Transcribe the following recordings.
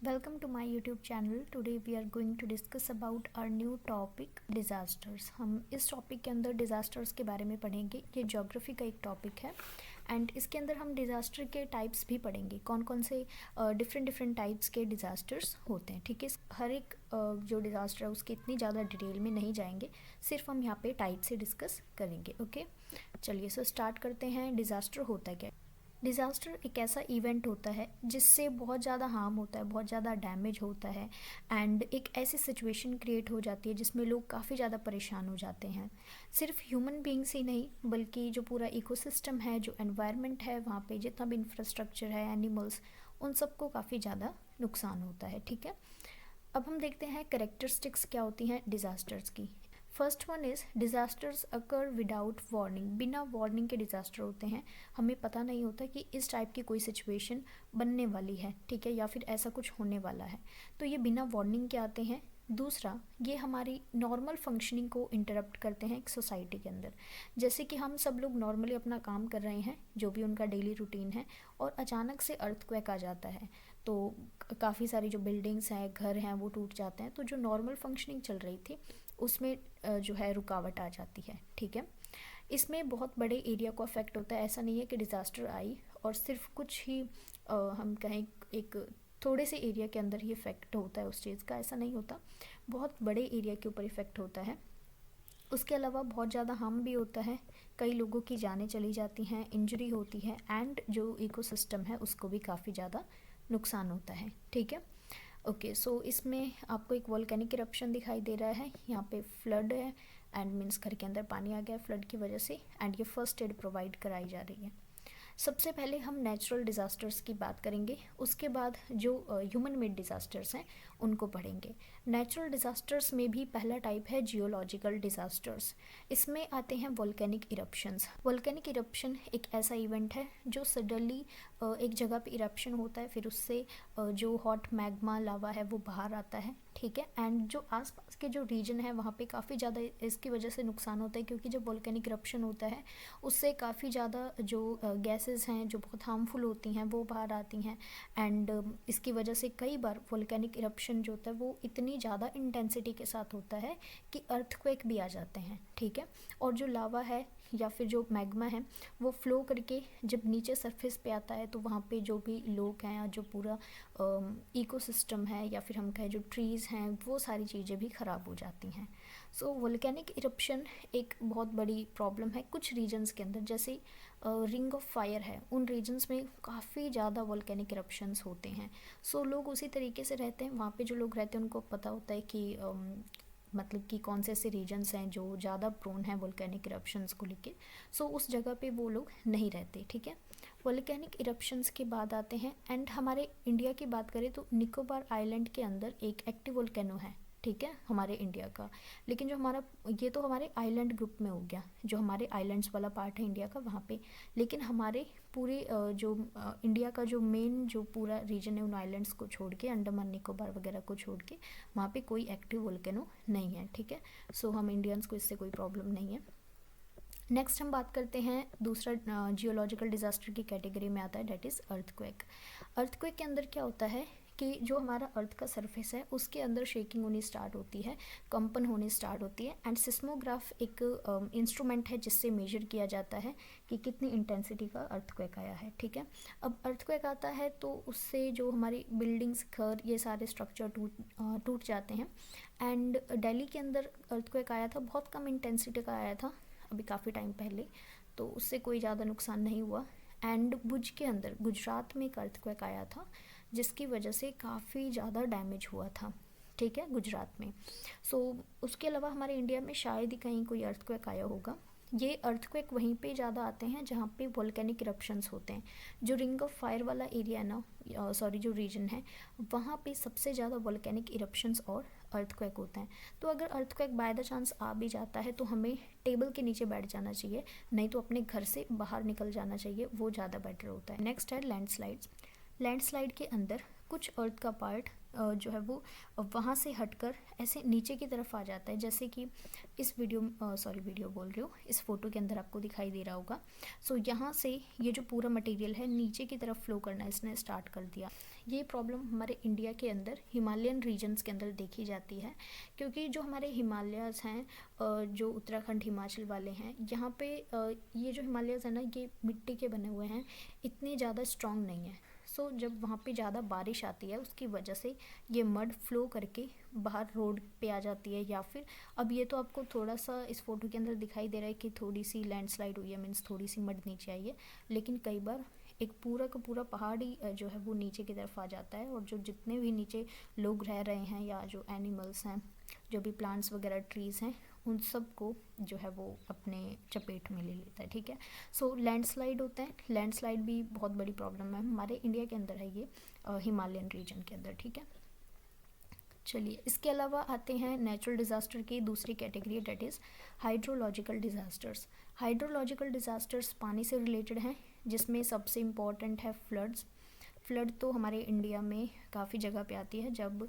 Welcome to my YouTube channel. Today we are going to discuss about our new topic disasters. हम इस topic के अंदर disasters के बारे में पढ़ेंगे. ये ज्योग्राफी का एक टॉपिक है एंड इसके अंदर हम डिज़ास्टर के टाइप्स भी पढ़ेंगे. कौन कौन से डिफरेंट टाइप्स के डिज़ास्टर्स होते हैं. ठीक है, हर एक जो डिज़ास्टर है उसके इतनी ज़्यादा डिटेल में नहीं जाएंगे, सिर्फ हम यहाँ पे टाइप से डिस्कस करेंगे. ओके, चलिए सो स्टार्ट करते हैं. डिज़ास्टर होता है क्या? डिज़ास्टर एक ऐसा इवेंट होता है जिससे बहुत ज़्यादा हार्म होता है, बहुत ज़्यादा डैमेज होता है एंड एक ऐसी सिचुएशन क्रिएट हो जाती है जिसमें लोग काफ़ी ज़्यादा परेशान हो जाते हैं. सिर्फ ह्यूमन बीइंग्स ही नहीं बल्कि जो पूरा इकोसिस्टम है, जो एनवायरनमेंट है, वहाँ पे जितना भी इंफ्रास्ट्रक्चर है, एनिमल्स, उन सबको काफ़ी ज़्यादा नुकसान होता है. ठीक है, अब हम देखते हैं कैरेक्टरिस्टिक्स क्या होती हैं डिज़ास्टर्स की. First one is disasters occur without warning. बिना वार्निंग के डिज़ास्टर होते हैं. हमें पता नहीं होता कि इस टाइप की कोई सिचुएशन बनने वाली है, ठीक है, या फिर ऐसा कुछ होने वाला है, तो ये बिना वार्निंग के आते हैं. दूसरा, ये हमारी नॉर्मल फंक्शनिंग को इंटरप्ट करते हैं एक सोसाइटी के अंदर. जैसे कि हम सब लोग नॉर्मली अपना काम कर रहे हैं, जो भी उनका डेली रूटीन है, और अचानक से अर्थक्वेक आ जाता है तो काफ़ी सारी जो बिल्डिंग्स हैं, घर हैं, वो टूट जाते हैं. तो जो नॉर्मल फंक्शनिंग चल रही थी उसमें जो है रुकावट आ जाती है. ठीक है, इसमें बहुत बड़े एरिया को अफेक्ट होता है. ऐसा नहीं है कि डिज़ास्टर आई और सिर्फ कुछ ही हम कहें एक थोड़े से एरिया के अंदर ही इफ़ेक्ट होता है उस चीज़ का. ऐसा नहीं होता, बहुत बड़े एरिया के ऊपर इफ़ेक्ट होता है. उसके अलावा बहुत ज़्यादा हार्म भी होता है. कई लोगों की जानें चली जाती हैं, इंजरी होती है एंड जो इकोसिस्टम है उसको भी काफ़ी ज़्यादा नुकसान होता है. ठीक है, ओके, सो इसमें आपको एक वोल्केनिक इरप्शन दिखाई दे रहा है. यहाँ पे फ्लड है एंड मीन्स घर के अंदर पानी आ गया फ्लड की वजह से एंड ये फर्स्ट एड प्रोवाइड कराई जा रही है. सबसे पहले हम नेचुरल डिज़ास्टर्स की बात करेंगे, उसके बाद जो ह्यूमन मेड डिज़ास्टर्स हैं उनको पढ़ेंगे. नेचुरल डिज़ास्टर्स में भी पहला टाइप है जियोलॉजिकल डिज़ास्टर्स. इसमें आते हैं वोल्केनिक इरप्शंस. वोल्केनिक इरप्शन एक ऐसा इवेंट है जो सडनली एक जगह पे इरप्शन होता है, फिर उससे जो हॉट मैग्मा लावा है वो बाहर आता है. ठीक है, एंड जो आसपास के जो रीजन है वहाँ पे काफ़ी ज़्यादा इसकी वजह से नुकसान होता है, क्योंकि जब वोल्केनिक इरप्शन होता है उससे काफ़ी ज़्यादा जो गैसेस हैं जो बहुत हार्मफुल होती हैं वो बाहर आती हैं एंड इसकी वजह से कई बार वोल्केनिक इरप्शन जो होता है वो इतनी ज़्यादा इंटेंसिटी के साथ होता है कि अर्थक्वेक भी आ जाते हैं. ठीक है, और जो लावा है या फिर जो मैग्मा है वो फ्लो करके जब नीचे सरफेस पे आता है तो वहाँ पे जो भी लोग हैं या जो पूरा इकोसिस्टम है या फिर हम कहें जो ट्रीज़ हैं वो सारी चीज़ें भी ख़राब हो जाती हैं. सो वोल्केनिक इरप्शन एक बहुत बड़ी प्रॉब्लम है कुछ रीजन्स के अंदर. जैसे रिंग ऑफ फायर है, उन रीजन्स में काफ़ी ज़्यादा वोल्केनिक इरप्शंस होते हैं. सो लोग उसी तरीके से रहते हैं. वहाँ पे जो लोग रहते हैं उनको पता होता है कि मतलब कि कौन से ऐसे रीजन्स हैं जो ज़्यादा प्रोन हैं वोल्केनिक इरप्शंस को लेके. सो उस जगह पे वो लोग नहीं रहते. ठीक है, वोल्केनिक इरप्शंस के बाद आते हैं एंड हमारे इंडिया की बात करें तो निकोबार आइलैंड के अंदर एक एक्टिव वोल्केनो है. ठीक है, हमारे इंडिया का. लेकिन जो हमारा ये तो हमारे आइलैंड ग्रुप में हो गया, जो हमारे आइलैंड्स वाला पार्ट है इंडिया का वहाँ पे. लेकिन हमारे पूरे जो इंडिया का जो मेन जो पूरा रीजन है उन आइलैंड्स को छोड़ के, अंडमान निकोबार वगैरह को छोड़ के, वहाँ पे कोई एक्टिव वोल्केनो नहीं है. ठीक है, सो हम इंडियंस को इससे कोई प्रॉब्लम नहीं है. नेक्स्ट हम बात करते हैं दूसरा जियोलॉजिकल डिज़ास्टर की कैटेगरी में आता है, डेट इज़ अर्थक्वेक. अर्थक्वेक के अंदर क्या होता है कि जो हमारा अर्थ का सरफेस है उसके अंदर शेकिंग होनी स्टार्ट होती है, कंपन होनी स्टार्ट होती है एंड सिस्मोग्राफ एक इंस्ट्रूमेंट है जिससे मेजर किया जाता है कि कितनी इंटेंसिटी का अर्थक्वेक आया है. ठीक है, अब अर्थक्वेक आता है तो उससे जो हमारी बिल्डिंग्स, घर, ये सारे स्ट्रक्चर टूट जाते हैं. एंड दिल्ली के अंदर अर्थक्वेक आया था, बहुत कम इंटेंसिटी का आया था अभी काफ़ी टाइम पहले, तो उससे कोई ज़्यादा नुकसान नहीं हुआ. एंड भुज के अंदर गुजरात में एक अर्थक्वेक आया था जिसकी वजह से काफ़ी ज़्यादा डैमेज हुआ था. ठीक है, गुजरात में. सो उसके अलावा हमारे इंडिया में शायद ही कहीं कोई अर्थक्वेक आया होगा. ये अर्थक्वेक वहीं पे ज़्यादा आते हैं जहाँ पे वोल्केनिक इरप्शंस होते हैं. जो रिंग ऑफ फायर वाला एरिया है ना, सॉरी जो रीजन है, वहाँ पे सबसे ज़्यादा वोल्केनिक इरप्शंस और अर्थक्वेक होते हैं. तो अगर अर्थक्वेक बाय द चांस आ भी जाता है तो हमें टेबल के नीचे बैठ जाना चाहिए, नहीं तो अपने घर से बाहर निकल जाना चाहिए, वो ज़्यादा बेटर होता है. नेक्स्ट है लैंडस्लाइड्स. लैंडस्लाइड के अंदर कुछ अर्थ का पार्ट जो है वो वहाँ से हटकर ऐसे नीचे की तरफ आ जाता है, जैसे कि इस वीडियो बोल रही हूँ, इस फोटो के अंदर आपको दिखाई दे रहा होगा। सो यहाँ से ये जो पूरा मटेरियल है नीचे की तरफ फ्लो करना इसने स्टार्ट कर दिया। ये प्रॉब्लम हमारे इंडिया के अंदर हिमालयन रीजन्स के अंदर देखी जाती है, क्योंकि जो हमारे हिमालयस हैं, जो उत्तराखंड हिमाचल वाले हैं, यहाँ पे ये जो हिमालयस है ना, ये मिट्टी के बने हुए हैं, इतने ज़्यादा स्ट्रॉन्ग नहीं है। सो जब वहाँ पे ज़्यादा बारिश आती है उसकी वजह से ये मड फ्लो करके बाहर रोड पे आ जाती है, या फिर अब ये तो आपको थोड़ा सा इस फोटो के अंदर दिखाई दे रहा है कि थोड़ी सी लैंडस्लाइड हुई है, मीन्स थोड़ी सी मड नीचे आई है, लेकिन कई बार एक पूरा का पूरा पहाड़ी जो है वो नीचे की तरफ आ जाता है, और जो जितने भी नीचे लोग रह रहे हैं या जो एनिमल्स हैं, जो भी प्लांट्स वगैरह ट्रीज़ हैं, उन सब को जो है वो अपने चपेट में ले लेता है। ठीक है, सो लैंडस्लाइड होते हैं, लैंडस्लाइड भी बहुत बड़ी प्रॉब्लम है हमारे इंडिया के अंदर है ये, हिमालयन रीजन के अंदर। ठीक है, चलिए इसके अलावा आते हैं नेचुरल डिज़ास्टर की दूसरी category, that is hydrological disasters. Hydrological disasters पानी से रिलेटेड हैं, जिसमें सबसे इम्पॉर्टेंट है फ्लड्स। फ्लड तो हमारे इंडिया में काफ़ी जगह पे आती है जब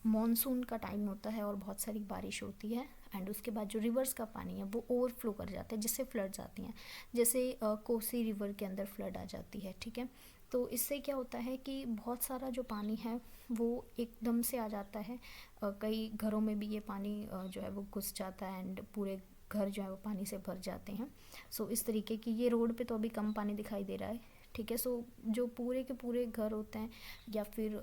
मॉनसून का टाइम होता है और बहुत सारी बारिश होती है, एंड उसके बाद जो रिवर्स का पानी है वो ओवरफ्लो कर जाता है, जिससे फ्लड्स आती हैं। जैसे कोसी रिवर के अंदर फ्लड आ जाती है। ठीक है, तो इससे क्या होता है कि बहुत सारा जो पानी है वो एकदम से आ जाता है, कई घरों में भी ये पानी जो है वो घुस जाता है, एंड पूरे घर जो है वो पानी से भर जाते हैं। सो इस तरीके की, ये रोड पे तो अभी कम पानी दिखाई दे रहा है। ठीक है, सो जो पूरे के पूरे घर होते हैं, या फिर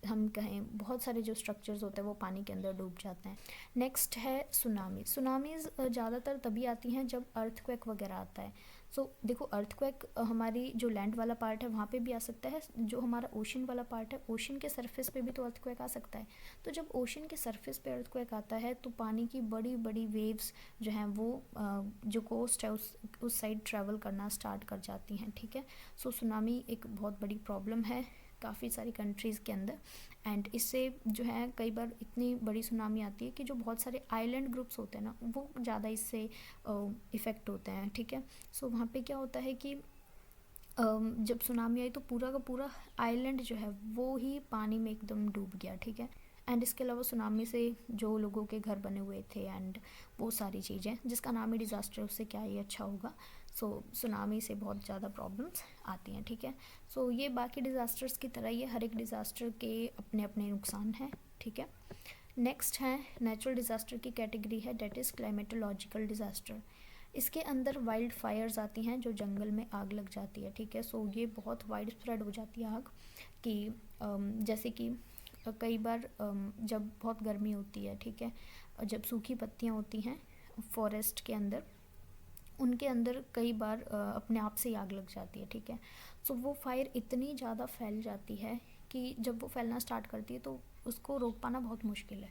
हम कहें बहुत सारे जो स्ट्रक्चर्स होते हैं वो पानी के अंदर डूब जाते हैं। नेक्स्ट है सुनामी। सुनामीज़ ज़्यादातर तभी आती हैं जब अर्थक्वेक वगैरह आता है। सो देखो, अर्थक्वेक हमारी जो लैंड वाला पार्ट है वहाँ पे भी आ सकता है, जो हमारा ओशन वाला पार्ट है, ओशन के सरफेस पे भी तो अर्थक्वेक आ सकता है। तो जब ओशन के सरफेस पे अर्थक्वेक आता है तो पानी की बड़ी बड़ी वेव्स जो हैं वो जो कोस्ट है उस साइड ट्रैवल करना स्टार्ट कर जाती हैं। ठीक है, सो सुनामी एक बहुत बड़ी प्रॉब्लम है काफ़ी सारी कंट्रीज़ के अंदर, एंड इससे जो है कई बार इतनी बड़ी सुनामी आती है कि जो बहुत सारे आइलैंड ग्रुप्स होते हैं ना, वो ज़्यादा इससे इफ़ेक्ट होते हैं। ठीक है, सो वहाँ पे क्या होता है कि जब सुनामी आई तो पूरा का पूरा आइलैंड जो है वो ही पानी में एकदम डूब गया। ठीक है, एंड इसके अलावा सुनामी से जो लोगों के घर बने हुए थे एंड वो सारी चीज़ें, जिसका नाम ही डिज़ास्टर, उससे क्या ही अच्छा होगा। सो सुनामी से बहुत ज़्यादा प्रॉब्लम्स आती हैं। ठीक है, सो ये बाकी डिज़ास्टर्स की तरह ही है, हर एक डिज़ास्टर के अपने अपने नुकसान हैं। ठीक है, नेक्स्ट है नेचुरल डिज़ास्टर की कैटेगरी है, डेट इज़ क्लाइमेटोलॉजिकल डिज़ास्टर। इसके अंदर वाइल्ड फायर्स आती हैं, जो जंगल में आग लग जाती है। ठीक है, सो ये बहुत वाइड स्प्रेड हो जाती है आग कि जैसे कि कई बार जब बहुत गर्मी होती है, ठीक है, जब सूखी पत्तियाँ होती हैं फॉरेस्ट के अंदर, उनके अंदर कई बार अपने आप से ही आग लग जाती है। ठीक है, सो वो फायर इतनी ज़्यादा फैल जाती है कि जब वो फैलना स्टार्ट करती है तो उसको रोक पाना बहुत मुश्किल है।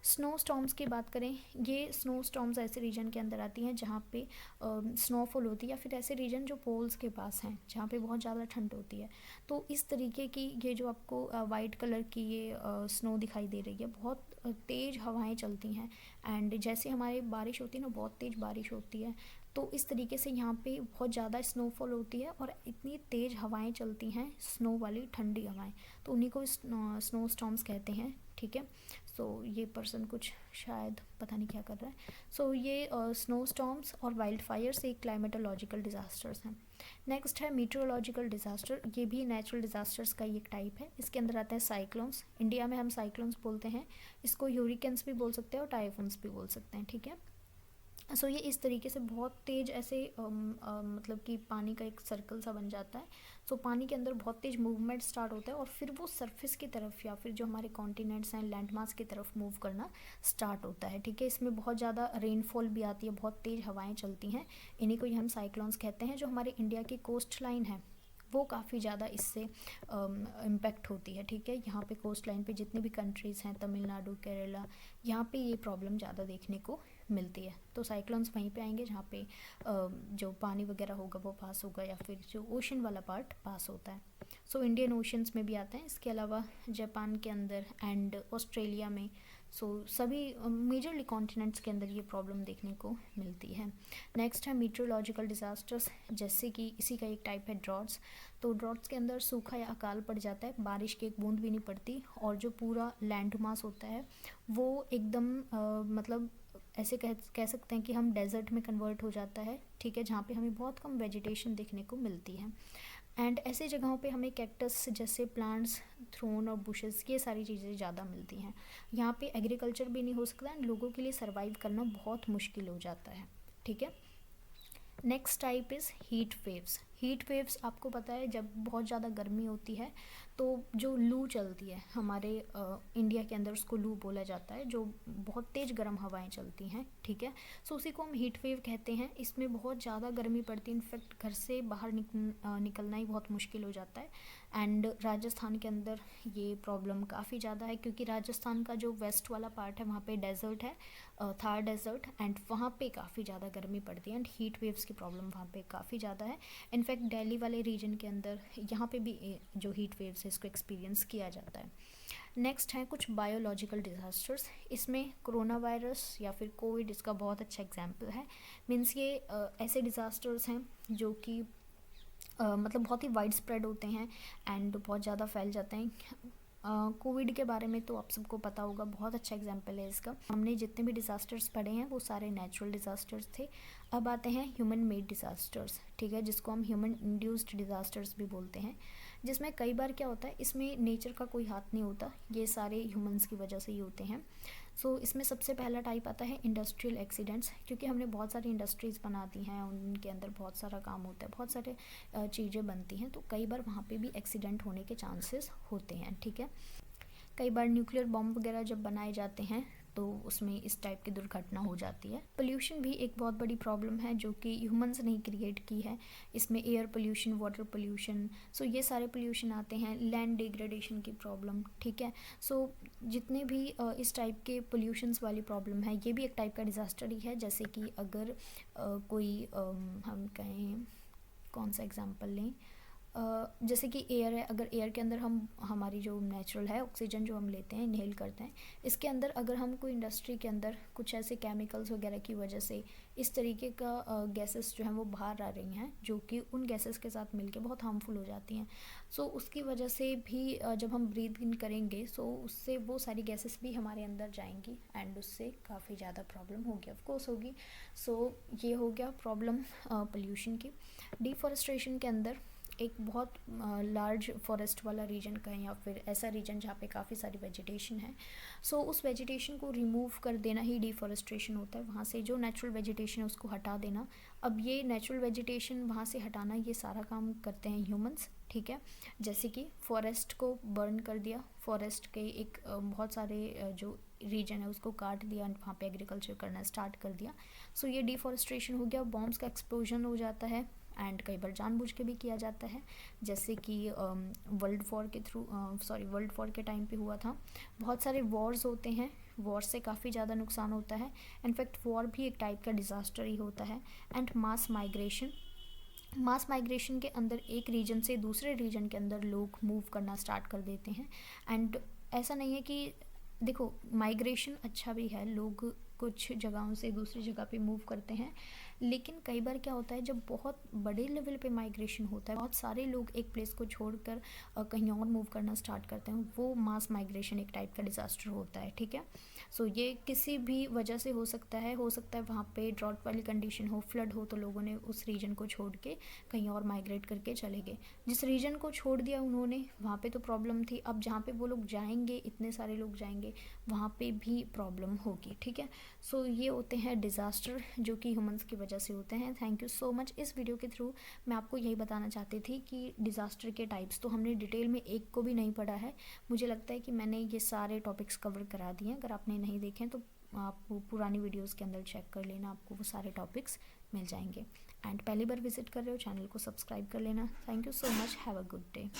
स्नो स्टॉर्म्स की बात करें, ये स्नो स्टॉर्म्स ऐसे रीजन के अंदर आती हैं जहाँ पे स्नोफॉल होती है, या फिर ऐसे रीजन जो पोल्स के पास हैं जहाँ पे बहुत ज़्यादा ठंड होती है। तो इस तरीके की ये जो आपको वाइट कलर की ये स्नो दिखाई दे रही है, बहुत तेज़ हवाएं चलती हैं, एंड जैसे हमारे बारिश होती है ना, बहुत तेज़ बारिश होती है, तो इस तरीके से यहाँ पे बहुत ज़्यादा स्नोफॉल होती है और इतनी तेज़ हवाएं चलती हैं, स्नो वाली ठंडी हवाएं, तो उन्हीं को स्नो स्टॉर्म्स कहते हैं। ठीक है, सो ये पर्सन कुछ शायद पता नहीं क्या कर रहा है। सो ये स्नो स्टॉर्म्स और वाइल्ड फायर्स एक क्लाइमेटोलॉजिकल डिज़ास्टर्स हैं। नेक्स्ट है मीटरोलॉजिकल डिज़ास्टर, ये भी नेचुरल डिज़ास्टर्स का ही एक टाइप है। इसके अंदर आता है साइक्लोन्स, इंडिया में हम साइक्लोन्स बोलते हैं, इसको ह्यूरिकेन्स भी बोल सकते हैं और टाइफून्स भी बोल सकते हैं। ठीक है, सो ये इस तरीके से बहुत तेज़ ऐसे मतलब कि पानी का एक सर्कल सा बन जाता है। सो पानी के अंदर बहुत तेज़ मूवमेंट स्टार्ट होता है और फिर वो सरफेस की तरफ या फिर जो हमारे कॉन्टिनेंट्स हैं, लैंडमास की तरफ मूव करना स्टार्ट होता है। ठीक है, इसमें बहुत ज़्यादा रेनफॉल भी आती है, बहुत तेज़ हवाएं चलती हैं, इन्हीं को ही हम साइक्लोन्स कहते हैं। जो हमारे इंडिया की कोस्ट लाइन है वो काफ़ी ज़्यादा इससे इम्पेक्ट होती है। ठीक है, यहाँ पे कोस्ट लाइन पे जितनी भी कंट्रीज़ हैं, तमिलनाडु, केरला, यहाँ पे ये प्रॉब्लम ज़्यादा देखने को मिलती है। तो साइक्लोन्स वहीं पे आएंगे जहाँ पे जो पानी वगैरह होगा वो पास होगा, या फिर जो ओशन वाला पार्ट पास होता है। सो इंडियन ओशंस में भी आते हैं, इसके अलावा जापान के अंदर एंड ऑस्ट्रेलिया में। सो सभी मेजरली कॉन्टिनेंट्स के अंदर ये प्रॉब्लम देखने को मिलती है। नेक्स्ट है मीटरोलॉजिकल डिज़ास्टर्स, जैसे कि इसी का एक टाइप है ड्रॉट्स। तो ड्रॉट्स के अंदर सूखा या अकाल पड़ जाता है, बारिश की एक बूंद भी नहीं पड़ती, और जो पूरा लैंड मास होता है वो एकदम मतलब ऐसे कह सकते हैं कि हम डेजर्ट में कन्वर्ट हो जाता है, ठीक है, जहाँ पे हमें बहुत कम वेजिटेशन देखने को मिलती है। एंड ऐसे जगहों पे हमें कैक्टस जैसे प्लांट्स, थ्रोन और बुशेस, ये सारी चीज़ें ज़्यादा मिलती हैं। यहाँ पे एग्रीकल्चर भी नहीं हो सकता एंड लोगों के लिए सर्वाइव करना बहुत मुश्किल हो जाता है, ठीक है। Next type is heat waves. Heat waves आपको पता है जब बहुत ज़्यादा गर्मी होती है तो जो लू चलती है हमारे इंडिया के अंदर, उसको लू बोला जाता है, जो बहुत तेज़ गर्म हवाएं चलती हैं, ठीक है। सो उसी को हम हीट वेव कहते हैं। इसमें बहुत ज़्यादा गर्मी पड़ती है, इनफैक्ट घर से बाहर निकलना ही बहुत मुश्किल हो जाता है। एंड राजस्थान के अंदर ये प्रॉब्लम काफ़ी ज़्यादा है, क्योंकि राजस्थान का जो वेस्ट वाला पार्ट है वहाँ पे डेजर्ट है, थार डेजर्ट, एंड वहाँ पे काफ़ी ज़्यादा गर्मी पड़ती है एंड हीट वेव्स की प्रॉब्लम वहाँ पे काफ़ी ज़्यादा है। इनफैक्ट दिल्ली वाले रीजन के अंदर यहाँ पे भी जो हीट वेव्स है इसको एक्सपीरियंस किया जाता है। नेक्स्ट है कुछ बायोलॉजिकल डिज़ास्टर्स। इसमें कोरोना वायरस या फिर कोविड इसका बहुत अच्छा एग्जाम्पल है। मीन्स ये ऐसे डिज़ास्टर्स हैं जो कि मतलब बहुत ही वाइड स्प्रेड होते हैं एंड बहुत ज़्यादा फैल जाते हैं। कोविड के बारे में तो आप सबको पता होगा, बहुत अच्छा एग्जाम्पल है इसका। हमने जितने भी डिज़ास्टर्स पढ़े हैं वो सारे नेचुरल डिज़ास्टर्स थे। अब आते हैं ह्यूमन मेड डिज़ास्टर्स, ठीक है, जिसको हम ह्यूमन इंड्यूस्ड डिज़ास्टर्स भी बोलते हैं, जिसमें कई बार क्या होता है, इसमें नेचर का कोई हाथ नहीं होता, ये सारे ह्यूमंस की वजह से ही होते हैं। सो इसमें सबसे पहला टाइप आता है इंडस्ट्रियल एक्सीडेंट्स, क्योंकि हमने बहुत सारी इंडस्ट्रीज़ बना दी हैं, उनके अंदर बहुत सारा काम होता है, बहुत सारे चीज़ें बनती हैं, तो कई बार वहाँ पे भी एक्सीडेंट होने के चांसेस होते हैं, ठीक है। कई बार न्यूक्लियर बॉम्ब वगैरह जब बनाए जाते हैं तो उसमें इस टाइप की दुर्घटना हो जाती है। पोल्यूशन भी एक बहुत बड़ी प्रॉब्लम है जो कि ह्यूमंस ने क्रिएट की है। इसमें एयर पोल्यूशन, वाटर पोल्यूशन, सो ये सारे पोल्यूशन आते हैं। लैंड डिग्रेडेशन की प्रॉब्लम, ठीक है। सो जितने भी इस टाइप के पोल्यूशंस वाली प्रॉब्लम है, ये भी एक टाइप का डिज़ास्टर ही है। जैसे कि अगर कोई हम कहें, कौन सा एग्जांपल लें, जैसे कि एयर है, अगर एयर के अंदर हम हमारी जो नेचुरल है ऑक्सीजन जो हम लेते हैं, इनहेल करते हैं, इसके अंदर अगर हम कोई इंडस्ट्री के अंदर कुछ ऐसे केमिकल्स वगैरह की वजह से इस तरीके का गैसेस जो हैं वो बाहर आ रही हैं, जो कि उन गैसेस के साथ मिलके बहुत हार्मफुल हो जाती हैं। सो उसकी वजह से भी जब हम ब्रीथ इन करेंगे सो उससे वो सारी गैसेस भी हमारे अंदर जाएंगी एंड उससे काफ़ी ज़्यादा प्रॉब्लम होगी, ऑफकोर्स होगी। सो ये हो गया प्रॉब्लम पोल्यूशन की। डिफॉरेस्टेशन के अंदर एक बहुत लार्ज फॉरेस्ट वाला रीजन का है, या फिर ऐसा रीजन जहाँ पे काफ़ी सारी वेजिटेशन है, सो उस वेजिटेशन को रिमूव कर देना ही डिफॉरेस्टेशन होता है। वहाँ से जो नेचुरल वेजिटेशन है उसको हटा देना। अब ये नेचुरल वेजिटेशन वहाँ से हटाना, ये सारा काम करते हैं ह्यूमंस, ठीक है। जैसे कि फॉरेस्ट को बर्न कर दिया, फॉरेस्ट के एक बहुत सारे जो रीजन है उसको काट दिया, वहाँ पे एग्रीकल्चर करना स्टार्ट कर दिया। सो ये डिफॉरेस्टेशन हो गया। बॉम्ब्स का एक्सप्लोजन हो जाता है एंड कई बार जानबूझ के भी किया जाता है, जैसे कि वर्ल्ड वॉर के टाइम पे हुआ था। बहुत सारे वॉर्स होते हैं, वॉर से काफ़ी ज़्यादा नुकसान होता है। इनफैक्ट वॉर भी एक टाइप का डिज़ास्टर ही होता है। एंड मास माइग्रेशन के अंदर एक रीजन से दूसरे रीजन के अंदर लोग मूव करना स्टार्ट कर देते हैं। एंड ऐसा नहीं है कि, देखो, माइग्रेशन अच्छा भी है, लोग कुछ जगहों से दूसरी जगह पे मूव करते हैं, लेकिन कई बार क्या होता है जब बहुत बड़े लेवल पे माइग्रेशन होता है, बहुत सारे लोग एक प्लेस को छोड़कर कहीं और मूव करना स्टार्ट करते हैं, वो मास माइग्रेशन एक टाइप का डिज़ास्टर होता है, ठीक है। सो ये किसी भी वजह से हो सकता है वहाँ पे ड्रॉट वाली कंडीशन हो, फ्लड हो, तो लोगों ने उस रीजन को छोड़ के कहीं और माइग्रेट करके चले गए। जिस रीजन को छोड़ दिया उन्होंने, वहाँ पे तो प्रॉब्लम थी, अब जहाँ पे वो लोग जाएंगे, इतने सारे लोग जाएंगे, वहाँ पे भी प्रॉब्लम होगी, ठीक है। सो ये होते हैं डिज़ास्टर जो कि ह्यूमंस की वजह से होते हैं। Thank you so much. इस वीडियो के थ्रू मैं आपको यही बताना चाहती थी कि डिज़ास्टर के टाइप्स तो हमने डिटेल में एक को भी नहीं पढ़ा है। मुझे लगता है कि मैंने ये सारे टॉपिक्स कवर करा दिए हैं। अगर आपने नहीं देखे तो आप पुरानी वीडियोज़ के अंदर चेक कर लेना, आपको वो सारे टॉपिक्स मिल जाएंगे। एंड पहली बार विजिट कर रहे हो, चैनल को सब्सक्राइब कर लेना। Thank you so much. Have a good day.